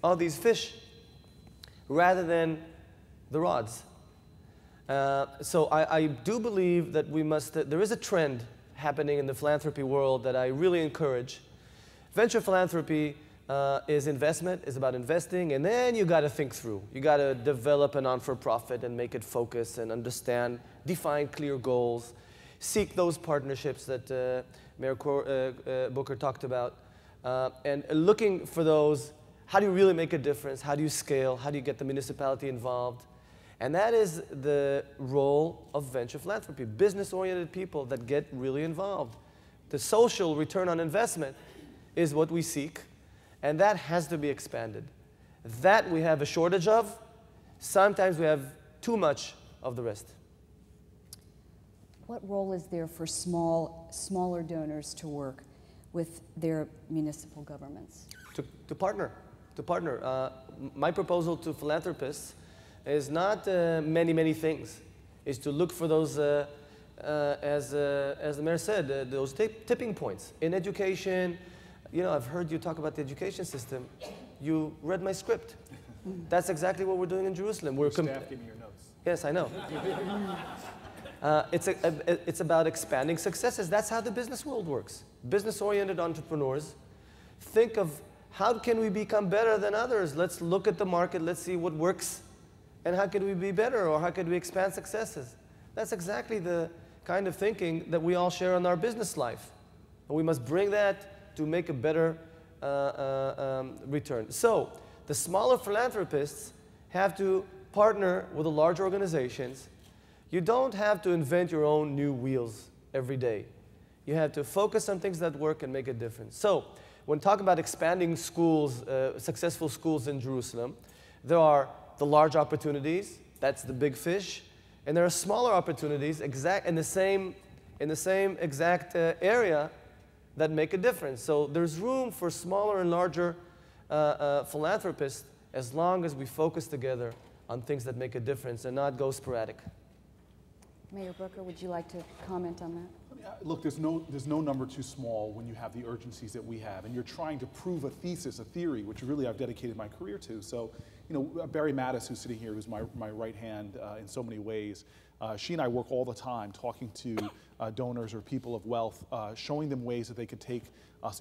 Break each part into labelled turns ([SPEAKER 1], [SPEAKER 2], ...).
[SPEAKER 1] all these fish rather than the rods. So I do believe that we must, there is a trend happening in the philanthropy world that I really encourage. Venture philanthropy is investment, is about investing, and then you got to think through. You got to develop a non-for-profit and make it focus and understand, define clear goals, seek those partnerships that Mayor Booker talked about, and looking for those. How do you really make a difference? How do you scale? How do you get the municipality involved? And that is the role of venture philanthropy, business-oriented people that get really involved. The social return on investment is what we seek, and that has to be expanded. That we have a shortage of. Sometimes we have too much of the rest.
[SPEAKER 2] What role is there for smaller donors to work with their municipal governments?
[SPEAKER 1] To partner. My proposal to philanthropists is not many things. Is to look for those, as the mayor said, those tipping points. In education, you know, I've heard you talk about the education system. You read my script. That's exactly what we're doing in Jerusalem. We're
[SPEAKER 3] staff giving your notes.
[SPEAKER 1] Yes, I know. It's about expanding successes. That's how the business world works. Business-oriented entrepreneurs think of how can we become better than others? Let's look at the market. Let's see what works. And how can we be better, or how can we expand successes? That's exactly the kind of thinking that we all share in our business life. And we must bring that to make a better return. So the smaller philanthropists have to partner with the large organizations. You don't have to invent your own new wheels every day. You have to focus on things that work and make a difference. So when talking about expanding schools, successful schools in Jerusalem, there are the large opportunities, that's the big fish, and there are smaller opportunities in the same exact area that make a difference. So there's room for smaller and larger philanthropists as long as we focus together on things that make a difference and not go sporadic.
[SPEAKER 2] Mayor Booker, would you like to comment on that?
[SPEAKER 3] Look, there's no number too small when you have the urgencies that we have, and you're trying to prove a thesis, a theory, which really I've dedicated my career to. So, you know, Barry Mattis, who's sitting here, who's my right hand in so many ways, she and I work all the time talking to donors or people of wealth, showing them ways that they could take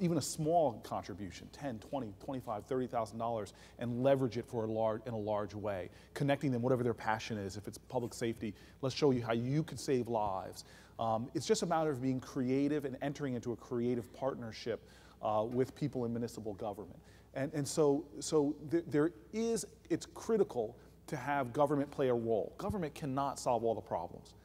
[SPEAKER 3] even a small contribution, $10, $20, $25, $30,000, and leverage it for in a large way, connecting them, whatever their passion is. If it's public safety, let's show you how you could save lives. It's just a matter of being creative and entering into a creative partnership with people in municipal government. And so it's critical to have government play a role. Government cannot solve all the problems.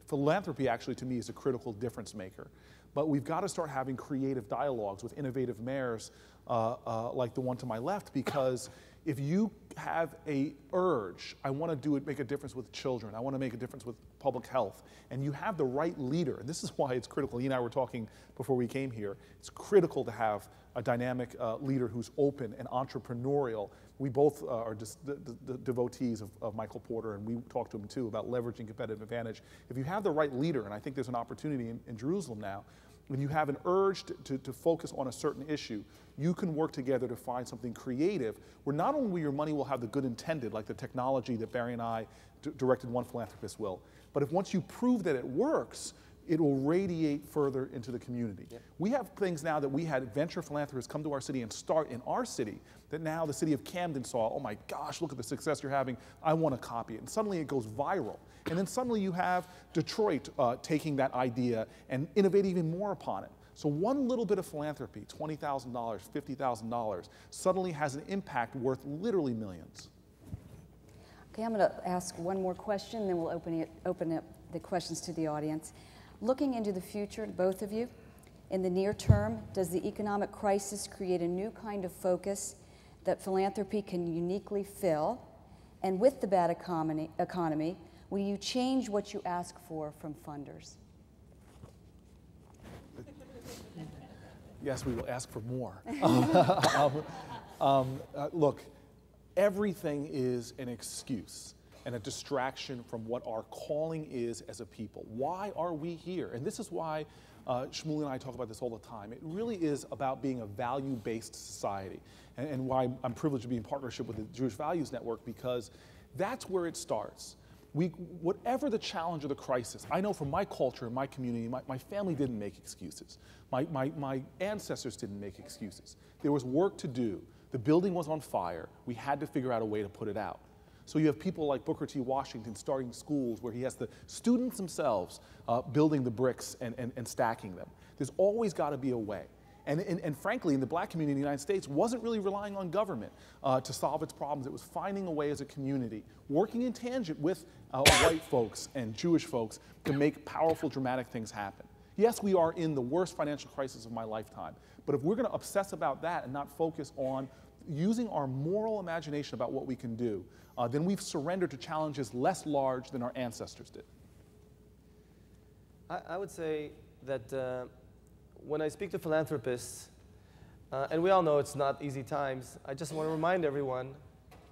[SPEAKER 3] Philanthropy actually, to me, is a critical difference maker. But we've got to start having creative dialogues with innovative mayors like the one to my left, because if you have a urge, I want to make a difference with children, I want to make a difference with public health, and you have the right leader, and this is why it's critical. You and I were talking before we came here. It's critical to have a dynamic leader who's open and entrepreneurial. We both are just the devotees of Michael Porter, and we talk to him too about leveraging competitive advantage. If you have the right leader, and I think there's an opportunity in Jerusalem now, when you have an urge to focus on a certain issue, you can work together to find something creative where not only your money will have the good intended, like the technology that Barry and I directed one philanthropist will, but if once you prove that it works, it will radiate further into the community. Yeah. We have things now that we had venture philanthropists come to our city and start in our city that now the city of Camden saw, oh my gosh, look at the success you're having, I want to copy it. And suddenly it goes viral. And then suddenly you have Detroit taking that idea and innovating even more upon it. So one little bit of philanthropy, $20,000, $50,000, suddenly has an impact worth literally millions.
[SPEAKER 2] Okay, I'm going to ask one more question, then we'll open up the questions to the audience. Looking into the future, both of you, in the near term, does the economic crisis create a new kind of focus that philanthropy can uniquely fill? And with the bad economy, will you change what you ask for from funders?
[SPEAKER 3] Yes, we will ask for more. Look, everything is an excuse and a distraction from what our calling is as a people. Why are we here? And this is why Shmuly and I talk about this all the time. It really is about being a value-based society. and why I'm privileged to be in partnership with the Jewish Values Network, because that's where it starts. Whatever the challenge or the crisis, I know from my culture and my community, my family didn't make excuses. My ancestors didn't make excuses. There was work to do. The building was on fire. We had to figure out a way to put it out. So you have people like Booker T. Washington starting schools where he has the students themselves building the bricks and stacking them. There's always got to be a way. And frankly, in the black community in the United States, wasn't really relying on government to solve its problems. It was finding a way as a community, working in tangent with white folks and Jewish folks to make powerful, dramatic things happen. Yes, we are in the worst financial crisis of my lifetime, but if we're going to obsess about that and not focus on using our moral imagination about what we can do, then we've surrendered to challenges less large than our ancestors did.
[SPEAKER 1] I would say that when I speak to philanthropists, and we all know it's not easy times, I just want to remind everyone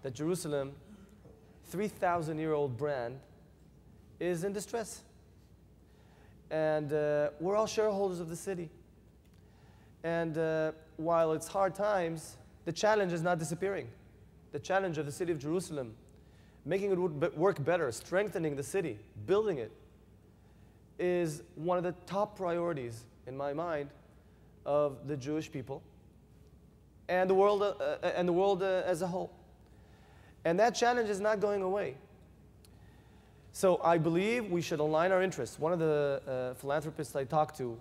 [SPEAKER 1] that Jerusalem, 3,000-year-old brand, is in distress. And we're all shareholders of the city. And while it's hard times, the challenge is not disappearing. The challenge of the city of Jerusalem, making it work better, strengthening the city, building it, is one of the top priorities, in my mind, of the Jewish people and the world as a whole. And that challenge is not going away. So I believe we should align our interests. One of the philanthropists I talked to,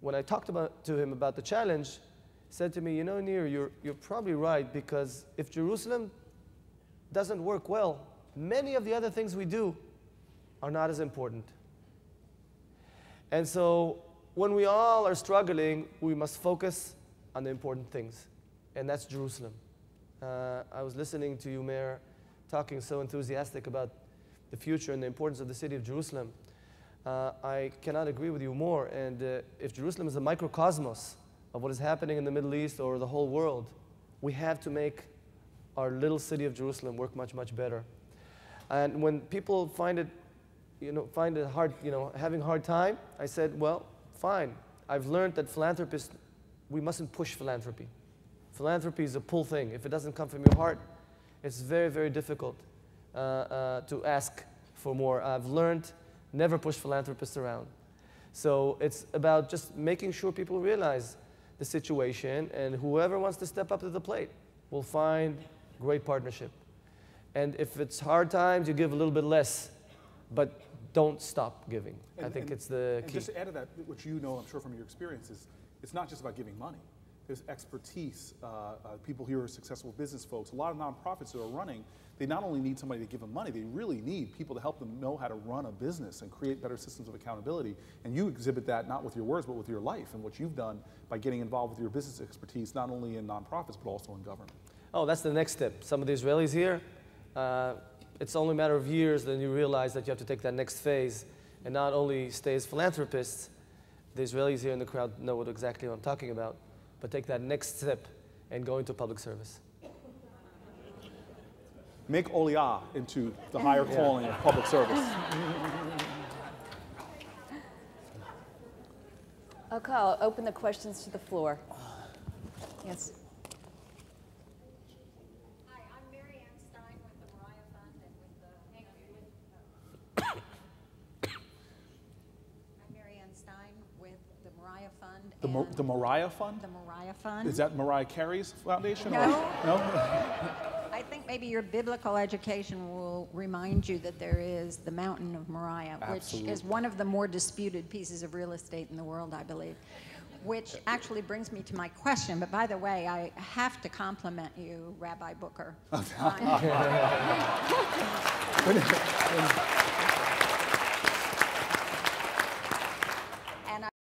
[SPEAKER 1] when I talked to him about the challenge, said to me, you know, Nir, you're probably right, because if Jerusalem doesn't work well, many of the other things we do are not as important. And so when we all are struggling, we must focus on the important things, and that's Jerusalem. I was listening to you, Mayor, talking so enthusiastic about the future and the importance of the city of Jerusalem. I cannot agree with you more, and if Jerusalem is a microcosmos of what is happening in the Middle East or the whole world, we have to make our little city of Jerusalem work much, much better. And when people find it hard, having a hard time, I said, well, fine. I've learned that philanthropists, we mustn't push philanthropy. Philanthropy is a pull thing. If it doesn't come from your heart, it's very, very difficult to ask for more. I've learned never push philanthropists around. So it's about just making sure people realize the situation, and whoever wants to step up to the plate will find great partnership. And if it's hard times, you give a little bit less, but don't stop giving. I think it's the key.
[SPEAKER 3] Just to add to that, which you know, I'm sure from your experiences, it's not just about giving money. There's expertise. People here are successful business folks. A lot of nonprofits that are running, they not only need somebody to give them money, they really need people to help them know how to run a business and create better systems of accountability. And you exhibit that not with your words, but with your life and what you've done by getting involved with your business expertise, not only in nonprofits, but also in government. Oh,
[SPEAKER 1] that's the next step. Some of the Israelis here, it's only a matter of years then you realize that you have to take that next phase and not only stay as philanthropists. The Israelis here in the crowd know exactly what I'm talking about, but take that next step and go into public service.
[SPEAKER 3] Make Aliyah into the higher calling of public service.
[SPEAKER 2] Okay, I'll open the questions to the floor. Yes.
[SPEAKER 4] Hi, I'm Mary Ann Stein with the Mariah Fund and with the I'm Mary Ann Stein with the Mariah Fund.
[SPEAKER 3] The Mariah Fund?
[SPEAKER 4] The Mariah Fund.
[SPEAKER 3] Is that Mariah Carey's foundation?
[SPEAKER 4] No.
[SPEAKER 3] Or, no?
[SPEAKER 4] I think maybe your biblical education will remind you that there is the mountain of Moriah,
[SPEAKER 3] Absolutely.
[SPEAKER 4] which is one of the more disputed pieces of real estate in the world, I believe. Which actually brings me to my question. But by the way, I have to compliment you, Rabbi Booker.